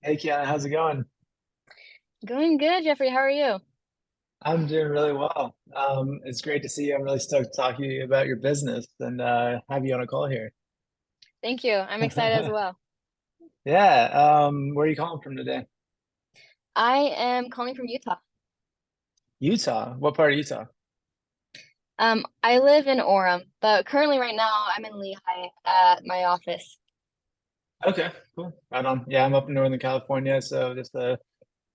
Hey Kiana, how's it going? Going good, Jeffrey. How are you? I'm doing really well. It's great to see you. I'm really stoked to talk to you about your business and have you on a call here. Thank you. I'm excited as well. Yeah, where are you calling from today? I am calling from Utah. Utah. What part of Utah? I live in Orem, but currently right now I'm in Lehigh at my office. Okay, cool. Right on. Yeah, I'm up in Northern California, so just a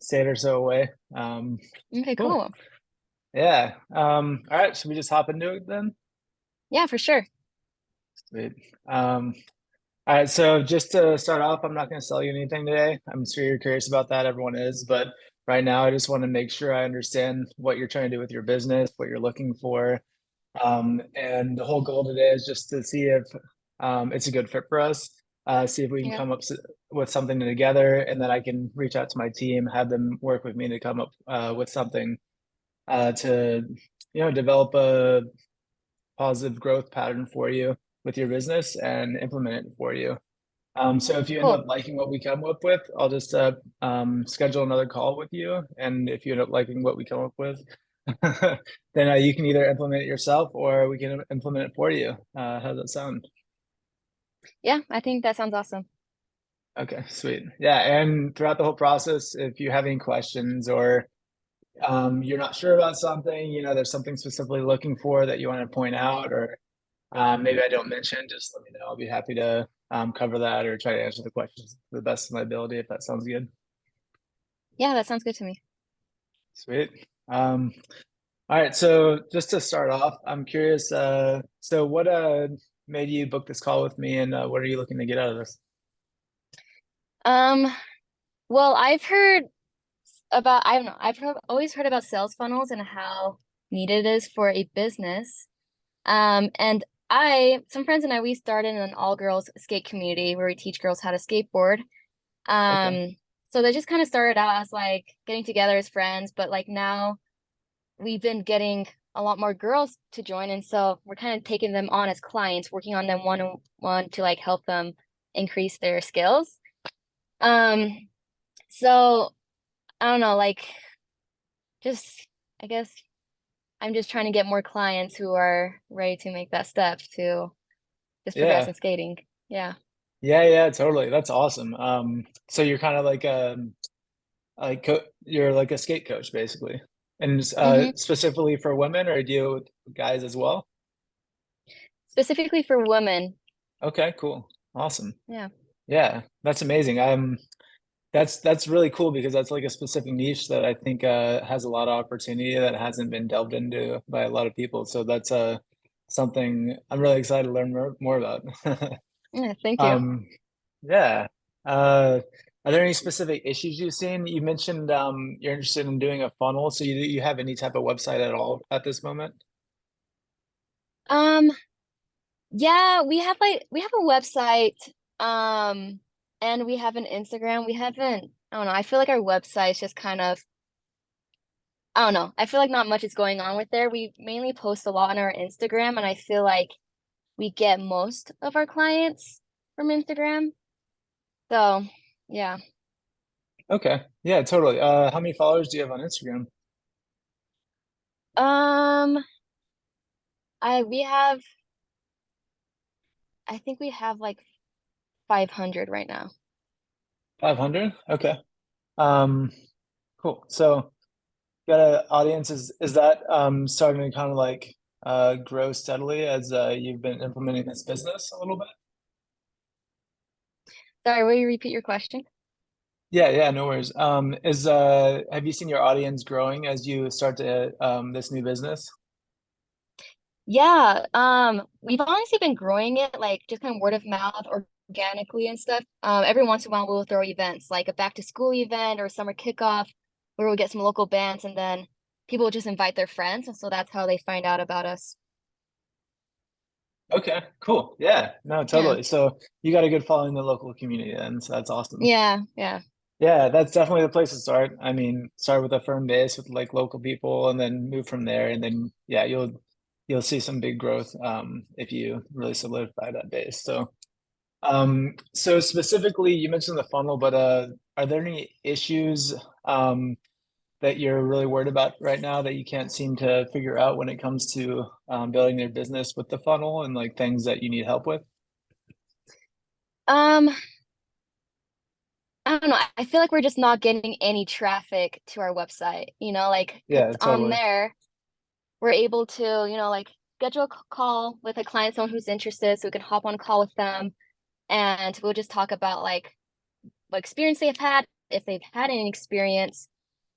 state or so away. Okay, Cool. cool. Yeah. All right, should we just hop into it then? Yeah, for sure. Sweet. Um, all right, so just to start off, I'm not going to sell you anything today. I'm sure you're curious about that. Everyone is, but right now, I just want to make sure I understand what you're trying to do with your business, what you're looking for. And the whole goal today is just to see if it's a good fit for us, see if we can Yeah, come up with something together, and then I can reach out to my team, have them work with me to come up with something to, develop a positive growth pattern for you with your business and implement it for you. So if you end cool. up liking what we come up with, I'll just schedule another call with you. And if you end up liking what we come up with, then you can either implement it yourself or we can implement it for you. How does that sound? Yeah, I think that sounds awesome. Okay, sweet. Yeah, and throughout the whole process, if you have any questions or you're not sure about something, there's something specifically looking for that you want to point out, or maybe I don't mention, just let me know. I'll be happy to cover that or try to answer the questions to the best of my ability if that sounds good. Yeah, that sounds good to me. Sweet. All right, so just to start off, I'm curious, so what made you book this call with me and what are you looking to get out of this? Um, well, I don't know, always heard about sales funnels and how needed it is for a business. And some friends and I, we started an all-girls skate community where we teach girls how to skateboard. Okay. Um, so they just kind of started out as like getting together as friends, but like now we've been getting a lot more girls to join, and so we're kind of taking them on as clients, working on them one on one to like help them increase their skills. Um, so I don't know, like just I guess I'm just trying to get more clients who are ready to make that step to just progress Yeah. in skating. Yeah. Yeah, yeah, totally. That's awesome. So you're kind of like you're like a skate coach basically. And hmm specifically for women or do you with guys as well? Specifically for women. Okay, cool. Awesome. Yeah. Yeah, that's amazing. That's really cool because that's like a specific niche that I think has a lot of opportunity that hasn't been delved into by a lot of people. So that's something I'm really excited to learn more about. Yeah, thank you. Um, yeah. Uh, are there any specific issues you've seen? You mentioned you're interested in doing a funnel, so you have any type of website at all at this moment? Um, Yeah, we have a website, um, and we have an Instagram. We haven't, I don't know, I feel like our website is just kind of, I don't know. I feel like not much is going on with there. We mainly post a lot on our Instagram, and I feel like we get most of our clients from Instagram. So, yeah. Okay. Yeah, totally. How many followers do you have on Instagram? Um, we have, I think we have like 500 right now. 500? Okay. Um, cool. So got an audience. Is that starting to kind of like grow steadily as you've been implementing this business a little bit? Sorry, will you repeat your question? Yeah, yeah, no worries. Is have you seen your audience growing as you start to this new business? Yeah, we've honestly been growing it like just kind of word of mouth organically and stuff. Every once in a while we'll throw events like a back to school event or summer kickoff where we'll get some local bands and then people will just invite their friends, and so that's how they find out about us. Okay, cool. Yeah, no, Yeah. totally. So you got a good following in the local community then, so that's awesome. Yeah, yeah. Yeah, that's definitely the place to start. I mean, start with a firm base with like local people and then move from there. And then yeah, you'll see some big growth if you really solidify that base. So So specifically, you mentioned the funnel, but are there any issues that you're really worried about right now that you can't seem to figure out when it comes to building your business with the funnel and like things that you need help with? Um, I don't know. I feel like we're just not getting any traffic to our website, like because Yeah, on totally. there we're able to, like schedule a call with a client, someone who's interested, so we can hop on a call with them and we'll just talk about like what experience they've had, if they've had any experience,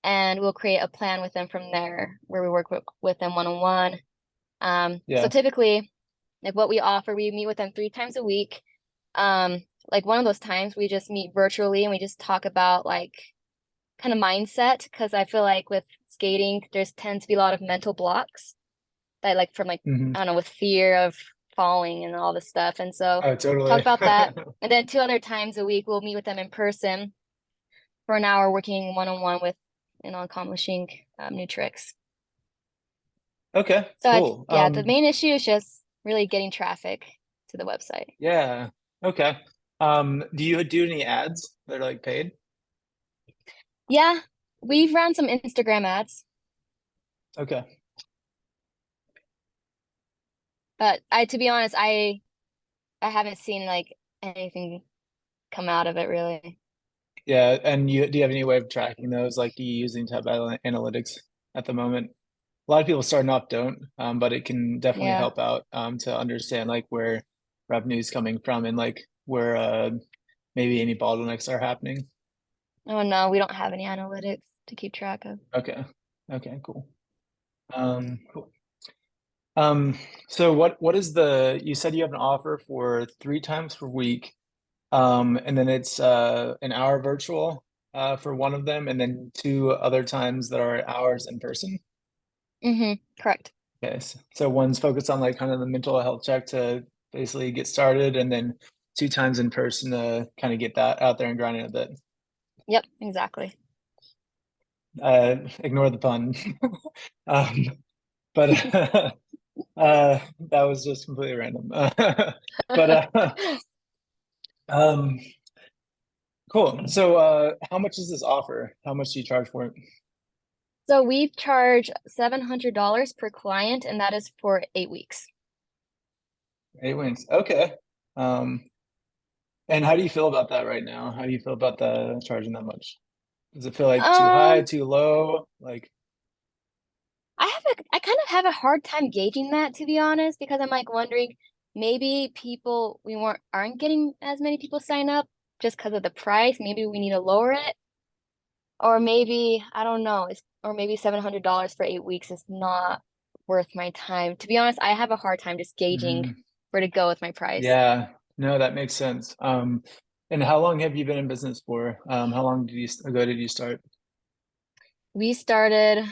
and we'll create a plan with them from there where we work with them one-on-one. So Yeah. typically, like what we offer, we meet with them 3 times a week. Like one of those times we just meet virtually and we just talk about like kind of mindset because I feel like with skating, there's tends to be a lot of mental blocks that like from like Hmm. I don't know with fear of falling and all this stuff. And so Oh, talk totally. about that. And then 2 other times a week we'll meet with them in person for an hour working one-on-one with accomplishing new tricks. Okay, So cool. yeah, the main issue is just really getting traffic to the website. Yeah. Okay. Do you do any ads that are like paid? Yeah, we've ran some Instagram ads, Okay. but I to be honest, I haven't seen like anything come out of it really. Yeah, and you do you have any way of tracking those? Like, do you using analytics at the moment? A lot of people starting off don't, but it can definitely Yeah. help out to understand like where revenue is coming from and like where maybe any bottlenecks are happening. Oh no, we don't have any analytics to keep track of. Okay. Okay, cool. Cool. Um, so what is you said you have an offer for 3 times per week, and then it's an hour virtual for one of them, and then 2 other times that are hours in person. Correct. Okay, so one's focused on like kind of the mental health check to basically get started, and then 2 times in person to kind of get that out there and grinding a bit. Yep, exactly. Ignore the pun. Um, but that was just completely random. But um, cool. So how much does this offer? How much do you charge for it? So we charge $700 per client, and that is for 8 weeks. 8 wings. Okay. Um, and how do you feel about that right now? How do you feel about the charging that much? Does it feel like too high, Um, too low? Like, I kind of have a hard time gauging that to be honest, because I'm like wondering maybe people we weren't aren't getting as many people sign up just because of the price. Maybe we need to lower it, or maybe I don't know. Or maybe $700 for 8 weeks is not worth my time. To be honest, I have a hard time just gauging mm, where to go with my price. yeah, no, that makes sense. And how long have you been in business for? How long ago did you start? We started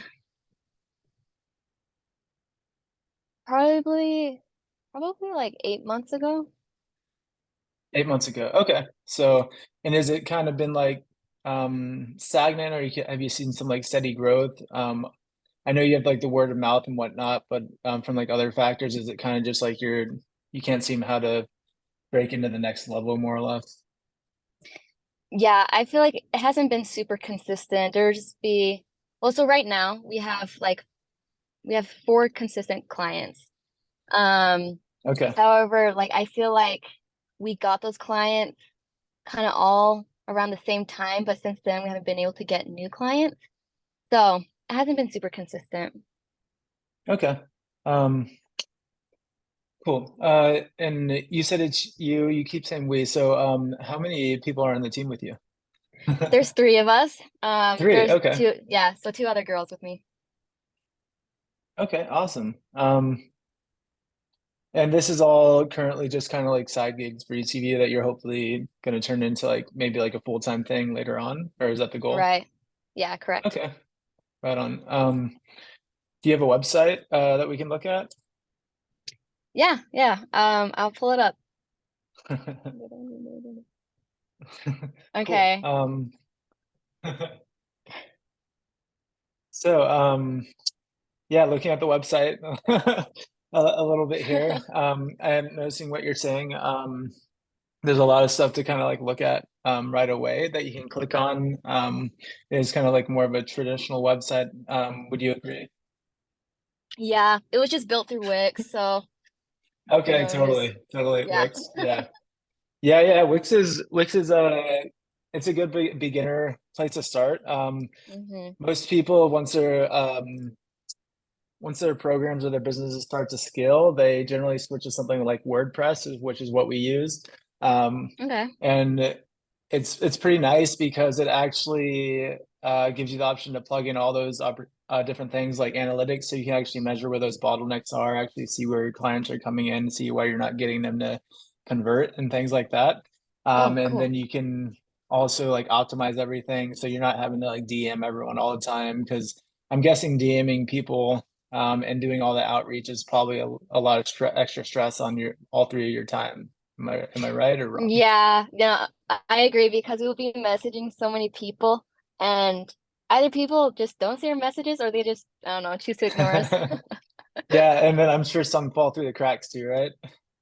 probably probably like 8 months ago. 8 months ago. Okay. So, and has it kind of been like stagnant, or have you seen some like steady growth? I know you have like the word of mouth and whatnot, but from like other factors, is it kind of just like you can't seem how to break into the next level more or less? Yeah, I feel like it hasn't been super consistent. Well, so right now we have 4 consistent clients. Um, Okay. However, like I feel like we got those clients kind of all around the same time, but since then we haven't been able to get new clients. So it hasn't been super consistent. Okay. Um, cool. And you said it's you keep saying we, so how many people are on the team with you? There's 3 of us. Three. There's Okay. two, yeah, so 2 other girls with me. Okay, awesome. And this is all currently just kind of like side gigs for UCV that you're hopefully going to turn into like maybe like a full-time thing later on, or is that the goal? Right. Yeah, correct. Okay, right on. Do you have a website that we can look at? Yeah, yeah. I'll pull it up. Cool. Okay. So yeah, looking at the website a little bit here. I'm noticing what you're saying. there's a lot of stuff to kind of like look at right away that you can click on. It's kind of like more of a traditional website. Would you agree? Yeah, it was just built through Wix, so Okay, totally, just totally. yeah. Wix, yeah, yeah, yeah. Wix is it's a good beginner place to start. Hmm. Most people once their programs or their businesses start to scale, they generally switch to something like WordPress, which is what we use. Um, Okay. and it's pretty nice because it actually gives you the option to plug in all those different things like analytics, so you can actually measure where those bottlenecks are, actually see where your clients are coming in, see why you're not getting them to convert and things like that. Oh, And cool. then you can also like optimize everything, so you're not having to like DM everyone all the time because I'm guessing DMing people and doing all the outreach is probably a lot of extra stress on your all three of your time. Am I right or wrong? Yeah, yeah, I agree because we'll be messaging so many people and either people just don't see our messages or they just, I don't know, choose to ignore us. Yeah, and then I'm sure some fall through the cracks too, right?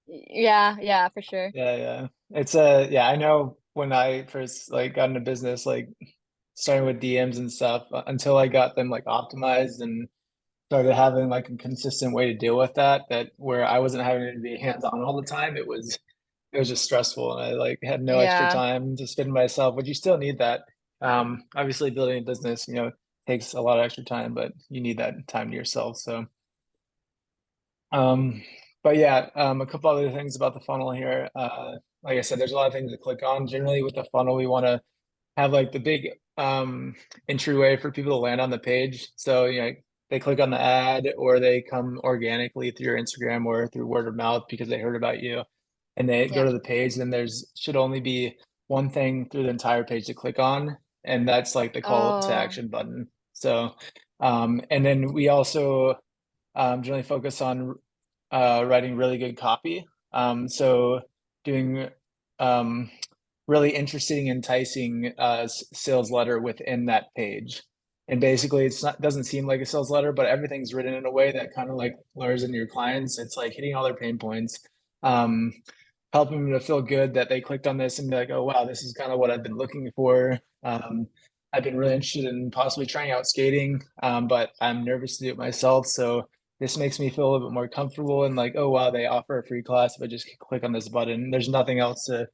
Yeah, yeah, for sure. Yeah, yeah. It's yeah, I know when I first like got into business, like starting with DMs and stuff, until I got them like optimized and started having like a consistent way to deal with that, that where I wasn't having to be hands on all the time, it was just stressful and I like had no extra Yeah, time to spend myself, but you still need that. Obviously building a business, takes a lot of extra time, but you need that time to yourself. So, um, but yeah, a couple other things about the funnel here. Like I said, there's a lot of things to click on. Generally with the funnel, we want to have like the big entryway for people to land on the page. So, they click on the ad or they come organically through your Instagram or through word of mouth because they heard about you and they go yeah. to the page. Then there's should only be one thing through the entire page to click on, and that's like the call to Oh, action button. So, and then we also generally focus on writing really good copy. So doing um, really interesting, enticing sales letter within that page. And basically, it's not doesn't seem like a sales letter, but everything's written in a way that kind of like lures in your clients. It's like hitting all their pain points, um, helping them to feel good that they clicked on this and be like, oh wow, this is kind of what I've been looking for. I've been really interested in possibly trying out skating, but I'm nervous to do it myself. So this makes me feel a little bit more comfortable and like, oh wow, they offer a free class if I just click on this button. There's nothing else to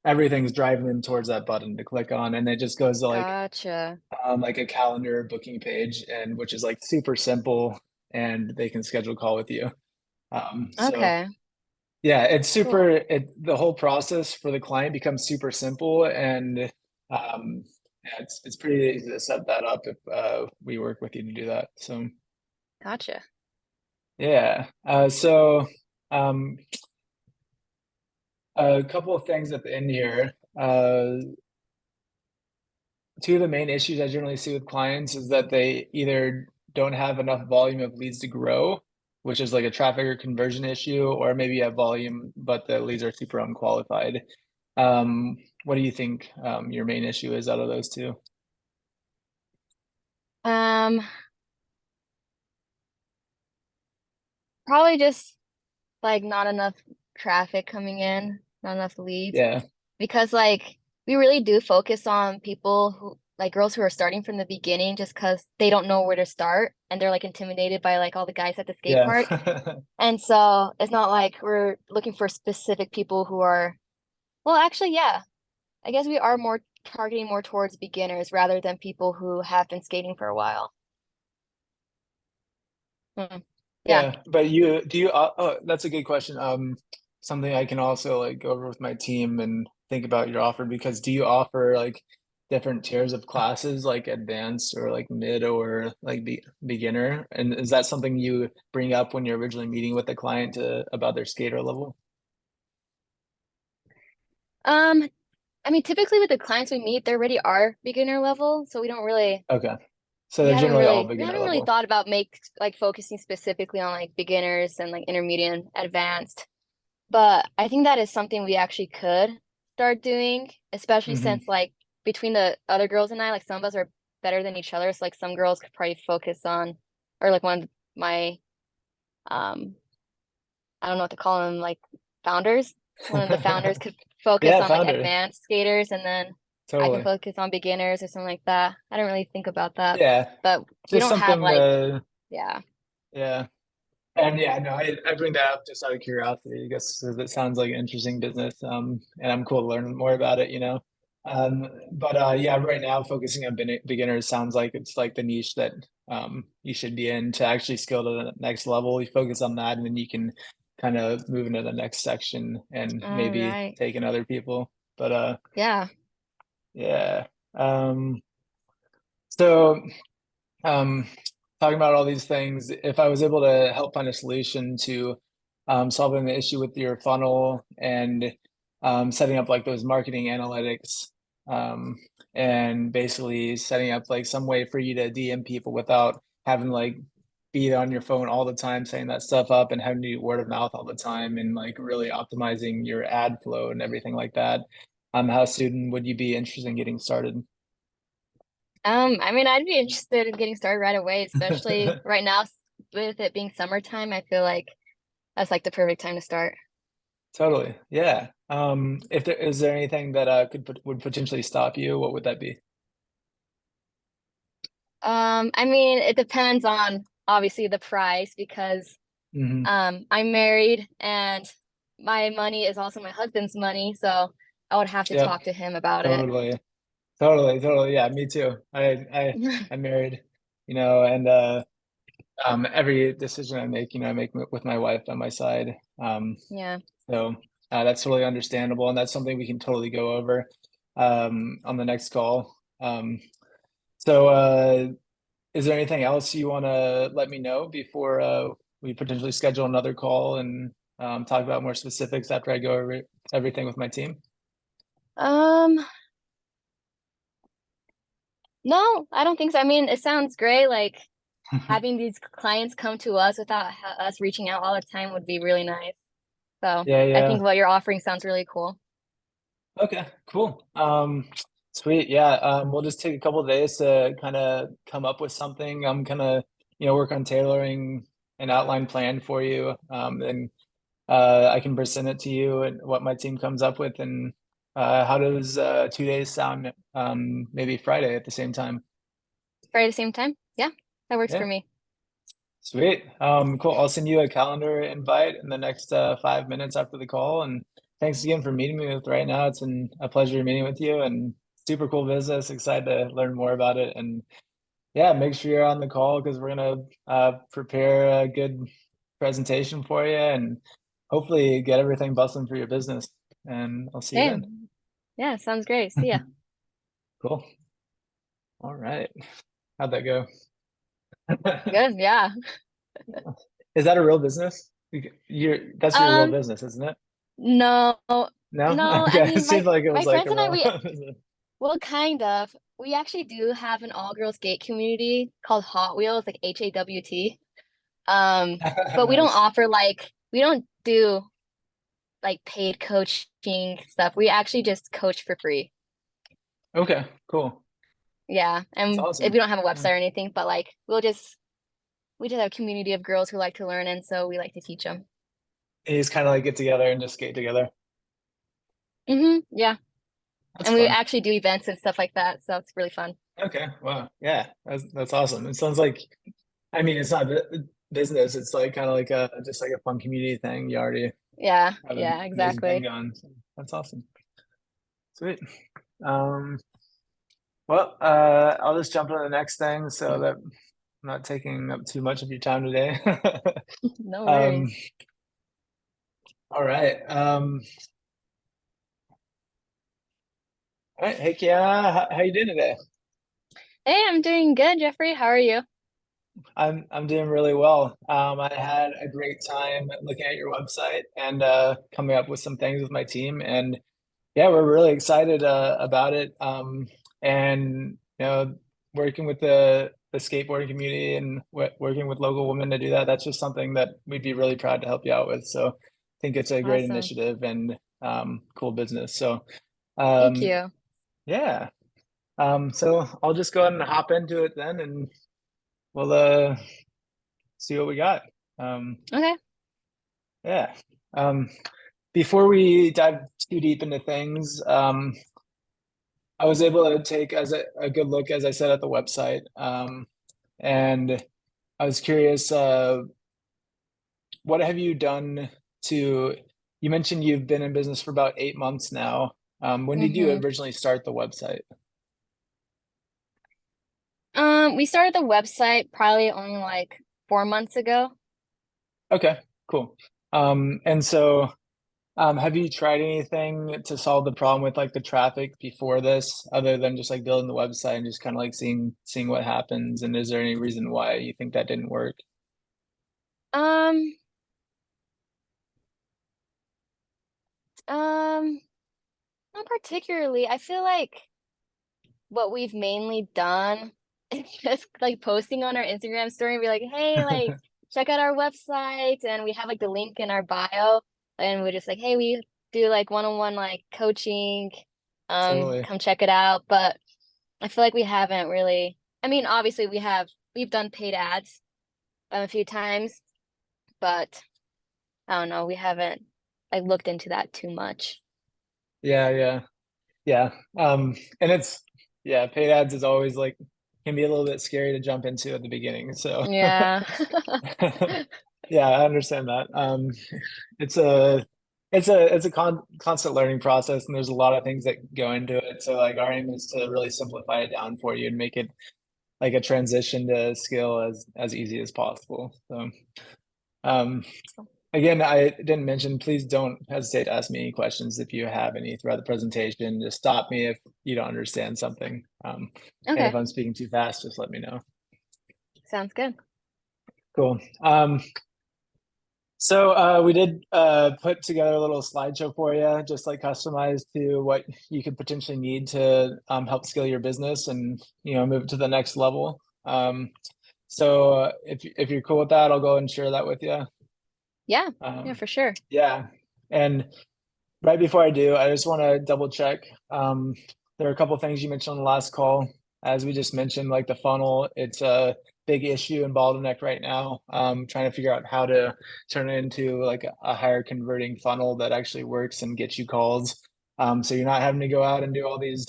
everything's driving them towards that button to click on, and it just goes to gotcha. like a calendar booking page, and which is like super simple, and they can schedule a call with you. So Okay, yeah, it's cool. super. The whole process for the client becomes super simple, and yeah, it's pretty easy to set that up if we work with you to do that. So Gotcha. yeah, so um, a couple of things at the end here. Two of the main issues I generally see with clients is that they either don't have enough volume of leads to grow, which is like a traffic or conversion issue, or maybe you have volume, but the leads are super unqualified. What do you think your main issue is out of those two? Um, Probably just like not enough traffic coming in, not enough leads. Yeah, Because like we really do focus on people who like girls who are starting from the beginning just because they don't know where to start and they're like intimidated by like all the guys at the skate yeah, park. And so it's not like we're looking for specific people who are, well, actually, yeah, I guess we are more targeting more towards beginners rather than people who have been skating for a while. Hmm. Yeah. yeah. But you do you? Oh, that's a good question. Something I can also like go over with my team and think about your offer because do you offer like different tiers of classes, like advanced or like mid or like beginner? And is that something you bring up when you're originally meeting with the client to about their skater level? Um, I mean, typically with the clients we meet, they already are beginner level, so Okay, so they're generally all we beginner haven't really level. thought about make like focusing specifically on like beginners and like intermediate and advanced. But I think that is something we actually could start doing, especially Hmm. since like between the other girls and I, like some of us are better than each other. So like some girls could probably focus on, or like one of my, um, I don't know what to call them, like founders. One of the founders could focus Yeah, on like founder. advanced skaters and then I can Totally. focus on beginners or something like that. I don't really think about that. Yeah. But we Just don't have something like, yeah. yeah. And yeah, no, I bring that up just out of curiosity, I guess, because it sounds like an interesting business. And I'm cool to learn more about it, you know. But yeah, right now focusing on beginners sounds like it's like the niche that you should be in to actually scale to the next level. You focus on that, and then you can kind of move into the next section and All maybe right. take in other people. But Yeah. yeah. So um, talking about all these things, if I was able to help find a solution to solving the issue with your funnel and setting up like those marketing analytics um, and basically setting up like some way for you to DM people without having like be on your phone all the time saying that stuff up and having to do word of mouth all the time and like really optimizing your ad flow and everything like that. How soon would you be interested in getting started? I mean, I'd be interested in getting started right away, especially right now with it being summertime. I feel like that's like the perfect time to start. Totally. Yeah. If there is there anything that would potentially stop you, what would that be? I mean, it depends on obviously the price because Hmm. I'm married and my money is also my husband's money, so I would have to Yep. talk to him about it. Totally. Totally. Totally. Yeah, me too. I'm married, you know, and every decision I make, you know, I make with my wife on my side. Yeah. So that's totally understandable, and that's something we can totally go over on the next call. So is there anything else you want to let me know before we potentially schedule another call and talk about more specifics after I go over everything with my team? Um, no, I don't think so. I mean, it sounds great. Like having these clients come to us without us reaching out all the time would be really nice. So Yeah, I think yeah. what you're offering sounds really cool. Okay, cool. Sweet. Yeah. We'll just take a couple of days to kind of come up with something. I'm gonna, you know, work on tailoring an outline plan for you. And I can present it to you and what my team comes up with. And how does 2 days sound? Maybe Friday at the same time. Right at the same time? Yeah, that works for Yeah, me. sweet. Cool. I'll send you a calendar invite in the next 5 minutes after the call. And thanks again for meeting me with right now. It's been a pleasure meeting with you and super cool business. Excited to learn more about it. And yeah, make sure you're on the call because we're gonna prepare a good presentation for you and hopefully get everything bustling for your business. And I'll see you Hey, then. yeah, sounds great. See ya. Cool. All right. How'd that go? Good. Yeah. Is that a real business? That's your real Um, business, isn't it? no, No? no. I Okay. It mean, seemed like it my was like friends a and I, real we business. well, kind of. We actually do have an all-girl skate community called Hot Wheels, like HAWT. Um, but we don't Nice. offer like we don't do like paid coaching stuff. We actually just coach for free. Okay, cool. Yeah, That's and we awesome. don't have a Yeah. website or anything, but like we just have a community of girls who like to learn, and so we like to teach them. You just kind of like get together and just skate together. Yeah, That's and we fun. actually do events and stuff like that, so it's really fun. Okay, wow. Yeah, that's awesome. It sounds like, I mean, it's not business. It's like kind of like a just like a fun community thing. You already Yeah, have an yeah, amazing thing exactly. going. So that's awesome. Sweet. Um, well, I'll just jump into the next thing so that I'm not taking up too much of your time today. No Um, worries. all right. All right. Hey, Kiana, how you doing today? Hey, I'm doing good, Jeffrey. How are you? I'm doing really well. I had a great time looking at your website and coming up with some things with my team, and yeah, we're really excited about it. And you know, working with the skateboarding community and working with local women to do that, that's just something that we'd be really proud to help you out with. So I think it's a great Awesome. initiative and cool business. So Thank um, you. yeah, so I'll just go ahead and hop into it then, and we'll see what we got. Um, Okay. yeah. Um, before we dive too deep into things, I was able to take as a good look, as I said, at the website. And I was curious, what have you done to, you mentioned you've been in business for about 8 months now. When did you Mm-hmm. originally start the website? We started the website probably only like 4 months ago. Okay, cool. And so have you tried anything to solve the problem with like the traffic before this, other than just like building the website and just kind of like seeing what happens? And is there any reason why you think that didn't work? Um, um, Not particularly. I feel like what we've mainly done is just like posting on our Instagram story and be like, hey, like check out our website, and we have like the link in our bio, and we're just like, hey, we do like one-on-one like coaching. Totally. Come check it out. But I feel like we haven't really, I mean, obviously we've done paid ads a few times, but I don't know, we haven't like looked into that too much. Yeah, yeah. Yeah. And yeah, paid ads is always like can be a little bit scary to jump into at the beginning. So Yeah. yeah, I understand that. It's a it's a constant learning process, and there's a lot of things that go into it. So like our aim is to really simplify it down for you and make it like a transition to skill as easy as possible. So um again, I didn't mention, please don't hesitate to ask me any questions if you have any throughout the presentation. Just stop me if you don't understand something. And if Okay, I'm speaking too fast, just let me know. sounds good. Cool. So we did put together a little slideshow for you, just like customized to what you could potentially need to help scale your business and move to the next level. So if you're cool with that, I'll go and share that with you. Yeah, yeah, Um, for sure. yeah, and right before I do, I just want to double check. There are a couple of things you mentioned on the last call. As we just mentioned, like the funnel, it's a big issue and bottleneck right now. Trying to figure out how to turn it into like a higher converting funnel that actually works and gets you calls. So you're not having to go out and do all these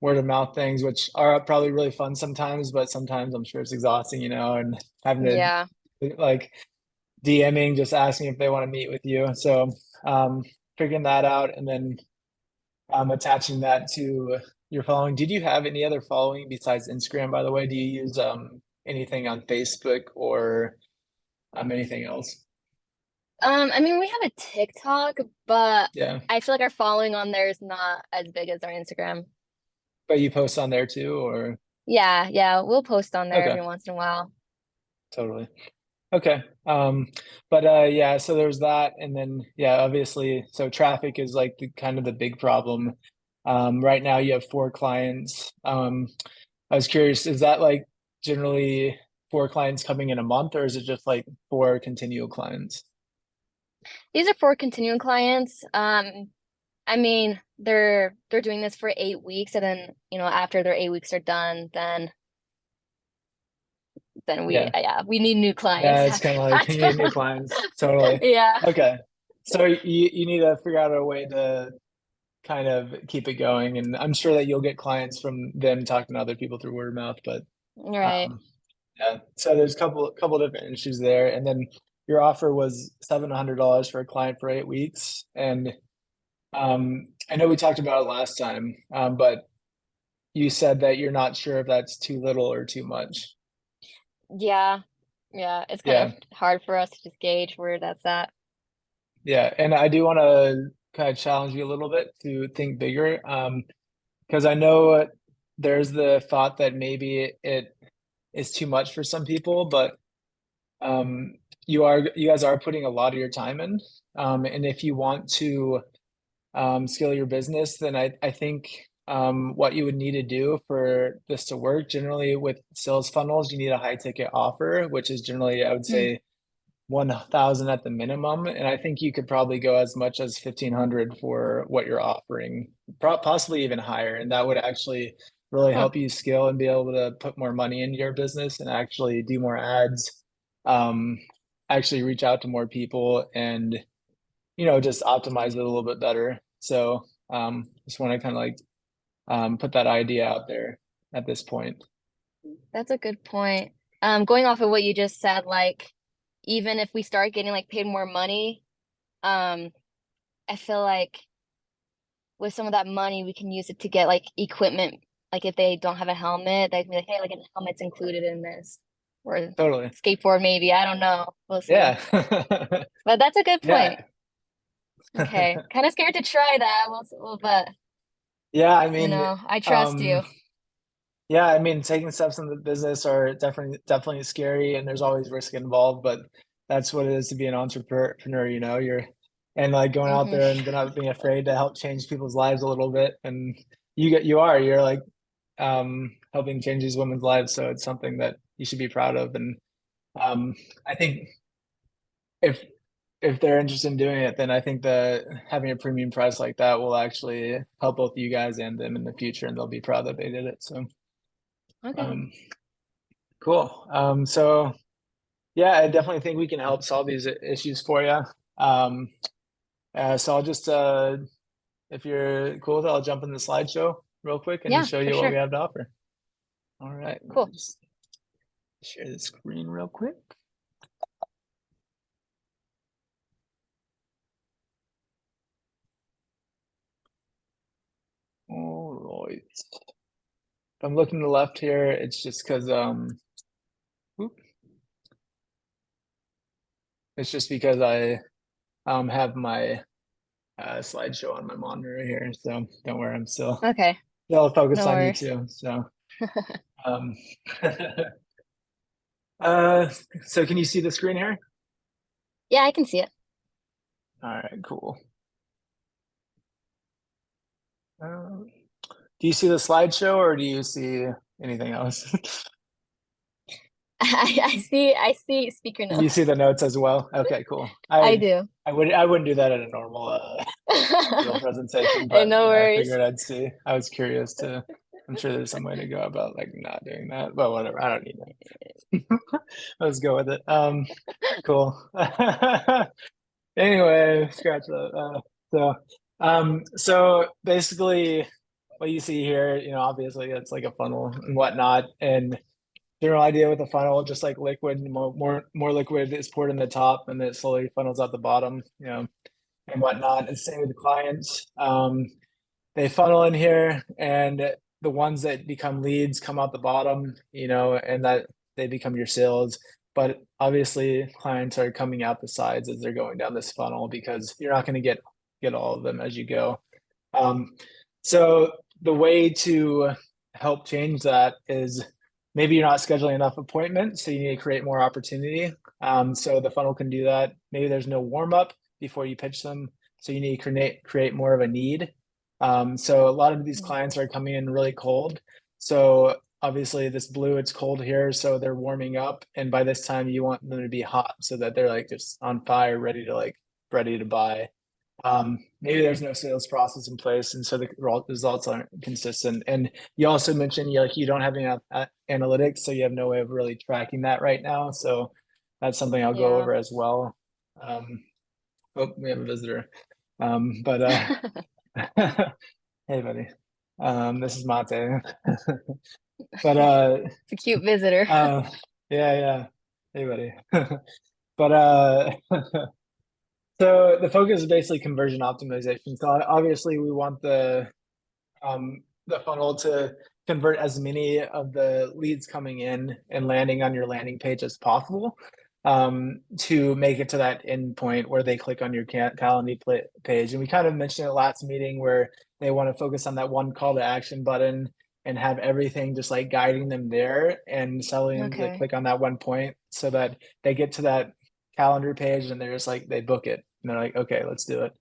word of mouth things, which are probably really fun sometimes, but sometimes I'm sure it's exhausting, and having Yeah. to like DMing, just asking if they want to meet with you. So figuring that out and then attaching that to your following. Did you have any other following besides Instagram, by the way? Do you use anything on Facebook or anything else? I mean, we have a TikTok, but Yeah, I feel like our following on there is not as big as our Instagram. but you post on there too, or Yeah, yeah, we'll post on there okay, every once in a while. totally. Okay. But yeah, so there's that. And then yeah, obviously, so traffic is like the kind of the big problem. Right now you have 4 clients. I was curious, is that like generally 4 clients coming in a month, or is it just like 4 continual clients? These are for continuing clients. I mean, they're doing this for 8 weeks, and then after their 8 weeks are done, then we Yeah. yeah, we need new clients Yeah, it's after kind of like you need new that. clients. Totally. Yeah. Okay. So you need to figure out a way to kind of keep it going. And I'm sure that you'll get clients from them talking to other people through word of mouth, but Right. um yeah. So there's a couple different issues there. And then your offer was $700 for a client for 8 weeks. And I know we talked about it last time, but you said that you're not sure if that's too little or too much. Yeah. Yeah, it's kind of Yeah. hard for us to just gauge where that's at. Yeah. And I do want to kind of challenge you a little bit to think bigger. Because I know there's the thought that maybe it is too much for some people, but um, you guys are putting a lot of your time in. And if you want to scale your business, then I think what you would need to do for this to work, generally with sales funnels, you need a high ticket offer, which is generally, I would Hmm. say, 1,000 at the minimum. And I think you could probably go as much as 1,500 for what you're offering, possibly even higher. And that would actually really Huh. help you scale and be able to put more money into your business and actually do more ads, um, actually reach out to more people and just optimize it a little bit better. So just want to kind of like put that idea out there at this point. That's a good point. Going off of what you just said, like even if we start getting like paid more money, um, I feel like with some of that money we can use it to get like equipment. Like if they don't have a helmet, they can be like, hey, like a helmet's included in this. Or Totally. skateboard maybe. I don't know. We'll see. Yeah. But that's a good point. Yeah. Okay. Kind of scared to try that. But Yeah, I mean, I trust um, you. yeah, I mean, taking steps in the business are definitely scary, and there's always risk involved, but that's what it is to be an entrepreneur, you're and like going out Hmm. there and not being afraid to help change people's lives a little bit. And you're like helping change these women's lives, so it's something that you should be proud of. And um I think if if they're interested in doing it, then I think that having a premium price like that will actually help both you guys and them in the future, and they'll be proud that they did it. So Okay. um cool. So yeah, I definitely think we can help solve these issues for you. So I'll just if you're cool with it, I'll jump in the slideshow real quick and Yeah, show for you what we sure. have to offer. All right, let me Cool. just share the screen real quick. All right. If I'm looking to the left here, it's just because whoop, it's just because I have my slideshow on my monitor here. So don't worry, I'm Okay. still focused No on you worries. too. So um uh so can you see the screen here? Yeah, I can see it. All right, cool. Do you see the slideshow or do you see anything else? I see speaker You notes. see the notes as well? Okay, cool. I do. I wouldn't do that in a normal real presentation, Hey, but no I worries. figured I'd see. I was curious to. I'm sure there's some way to go about like not doing that, but whatever. I don't need that. Let's go with it. Cool. Anyway, scratch that. So basically, what you see here, obviously it's like a funnel and whatnot, and general idea with a funnel, just like liquid, more liquid is poured in the top, and then it slowly funnels out the bottom, and whatnot. And same with the clients. They funnel in here, and the ones that become leads come out the bottom, and that they become your sales. But obviously, clients are coming out the sides as they're going down this funnel because you're not going to get all of them as you go. Um, so the way to help change that is maybe you're not scheduling enough appointments, so you need to create more opportunity. So the funnel can do that. Maybe there's no warm up before you pitch them, so you need to create more of a need. So a lot of these clients are coming in really cold. So obviously this blue, it's cold here, so they're warming up, and by this time you want them to be hot so that they're like just on fire, ready to buy. Maybe there's no sales process in place, and so the results aren't consistent. And you also mentioned you don't have any analytics, so you have no way of really tracking that right now. So that's something I'll go Yeah. over as well. Um, oh, we have a visitor. But hey, buddy. This is Mate. But It's a cute visitor. uh, yeah, yeah. Hey, buddy. But so the focus is basically conversion optimization. So obviously we want the funnel to convert as many of the leads coming in and landing on your landing page as possible, to make it to that end point where they click on your Calendly page. And we kind of mentioned it last meeting where they want to focus on that one call to action button and have everything just like guiding them there and selling them to Okay. click on that one point so that they get to that calendar page and they're just like they book it and they're like, okay, let's do it.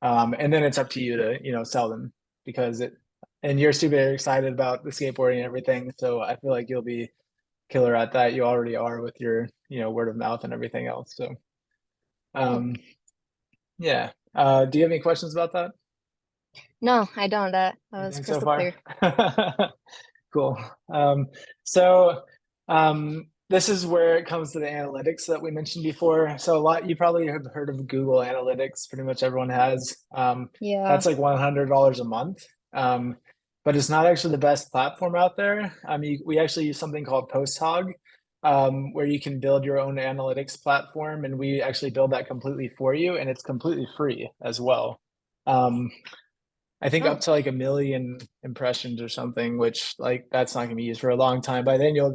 And then it's up to you to, sell them because and you're super excited about the skateboarding and everything. So I feel like you'll be killer at that. You already are with your, word of mouth and everything else. So, Cool. um, yeah. Do you have any questions about that? No, I don't. That was Anything so crystal far? clear. Cool. Um, so, um, this is where it comes to the analytics that we mentioned before. So a lot, you probably have heard of Google Analytics. Pretty much everyone has. Yeah. That's like $100 a month. Um, but it's not actually the best platform out there. We actually use something called PostHog, where you can build your own analytics platform, and we actually build that completely for you, and it's completely free as well. Um, I think up Oh, to like 1 million impressions or something, which like that's not gonna be used for a long time. By then your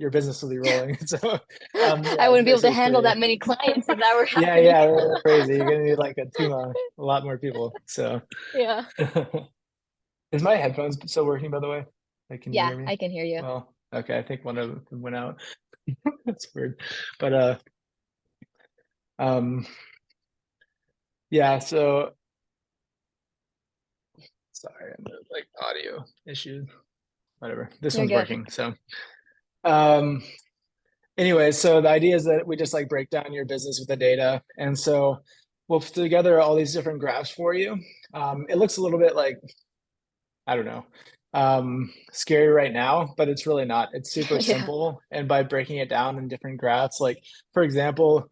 business will be rolling. So I yeah, it's wouldn't be able to basically handle free. that many clients if that were Yeah, happening. yeah, that's crazy. You're gonna need like a team of a lot more people. So Yeah. is my headphones still working by the way? Like, can you Yeah, hear me? I can hear you. Well, okay, I think one of them went out. That's weird. But um yeah, so sorry, I'm like audio issues. Whatever. This You're one's good. working. So um anyway, so the idea is that we just like break down your business with the data. And so we'll put together all these different graphs for you. It looks a little bit like, I don't know, scary right now, but it's really not. It's super Yeah. simple. And by breaking it down in different graphs, like for example,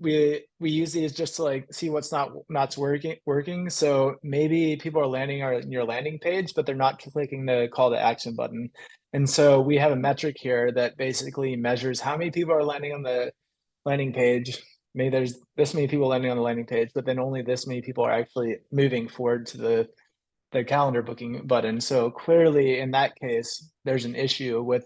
we use these just to like see what's not working. So maybe people are landing on your landing page, but they're not clicking the call to action button. And so we have a metric here that basically measures how many people are landing on the landing page. Maybe there's this many people landing on the landing page, but then only this many people are actually moving forward to the calendar booking button. So clearly, in that case, there's an issue with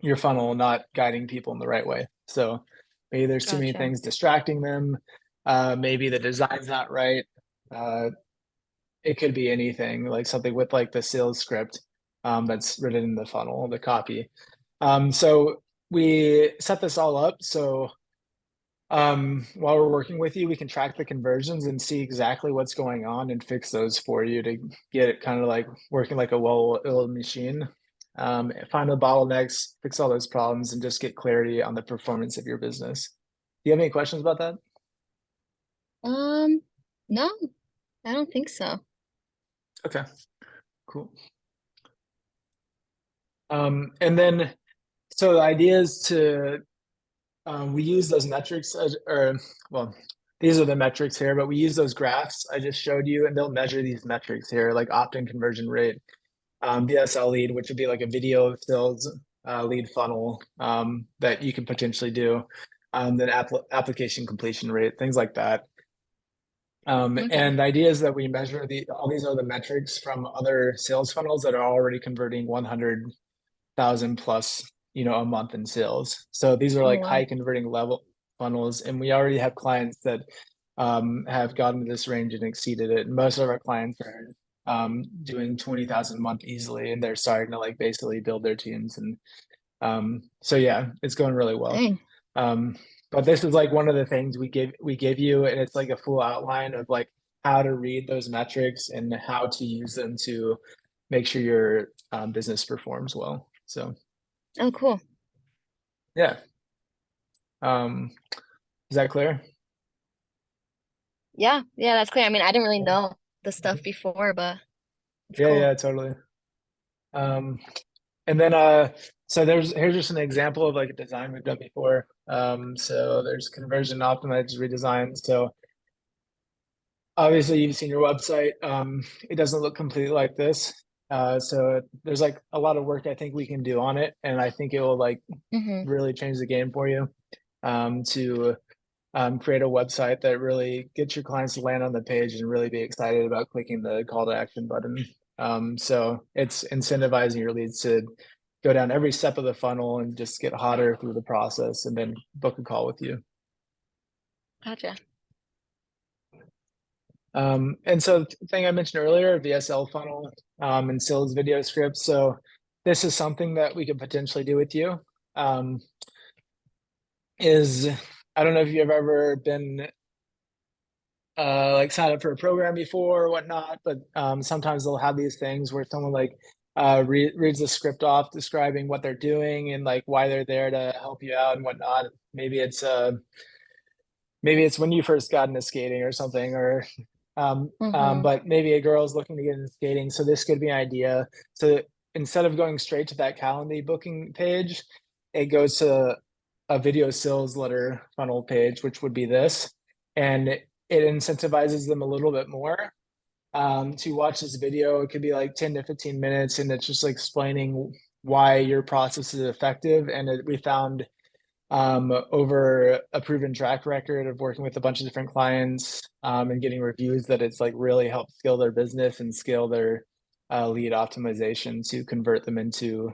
your funnel not guiding people in the right way. So maybe there's too many Gotcha. things distracting them. Maybe the design's not right. Uh, it could be anything, like something with like the sales script that's written in the funnel, the copy. So we set this all up. So while we're working with you, we can track the conversions and see exactly what's going on and fix those for you to get it kind of like working like a well-oiled machine. Find the bottlenecks, fix all those problems, and just get clarity on the performance of your business. Do you have any questions about that? Um, no, I don't think so. Okay, cool. And then, so the idea is to we use those metrics or well, these are the metrics here, but we use those graphs I just showed you, and they'll measure these metrics here, like opt-in conversion rate, VSL lead, which would be like a video sales lead funnel that you can potentially do, then application completion rate, things like that. Okay. And the idea is that we measure all these other metrics from other sales funnels that are already converting 100,000 plus, a month in sales. So these are Oh like wow. high converting level funnels, and we already have clients that have gotten to this range and exceeded it. And most of our clients are doing 20,000 a month easily, and they're starting to like basically build their teams. And so yeah, it's going really well. Dang. Um, but this is like one of the things we give you, and it's like a full outline of like how to read those metrics and how to use them to make sure your business performs well. So Oh, cool. yeah, um, is that clear? Yeah, yeah, that's clear. I mean, I didn't really Yeah. know the stuff Mhm. before, but it's Yeah, cool. yeah, totally. Um, and then so here's just an example of like a design we've done before. So there's conversion optimized redesign. So obviously you've seen your website. It doesn't look completely like this. So there's like a lot of work I think we can do on it, and I think it will like Mm-hmm. really change the game for you to create a website that really gets your clients to land on the page and really be excited about clicking the call to action button. So it's incentivizing your leads to go down every step of the funnel and just get hotter through the process and then book a call with you. Gotcha. And so the thing I mentioned earlier, VSL funnel and sales video scripts. So this is something that we could potentially do with you. Um, is I don't know if you've ever been like signed up for a program before or whatnot, but sometimes they'll have these things where someone like reads the script off describing what they're doing and like why they're there to help you out and whatnot. Maybe it's when you first got into skating or something, or Mm-hmm. but maybe a girl is looking to get into skating. So this could be an idea. So instead of going straight to that Calendly booking page, it goes to a video sales letter funnel page, which would be this, and it incentivizes them a little bit more to watch this video. It could be like 10 to 15 minutes, and it's just like explaining why your process is effective. And we found over a proven track record of working with a bunch of different clients and getting reviews that it's like really helped scale their business and scale their lead optimization to convert them into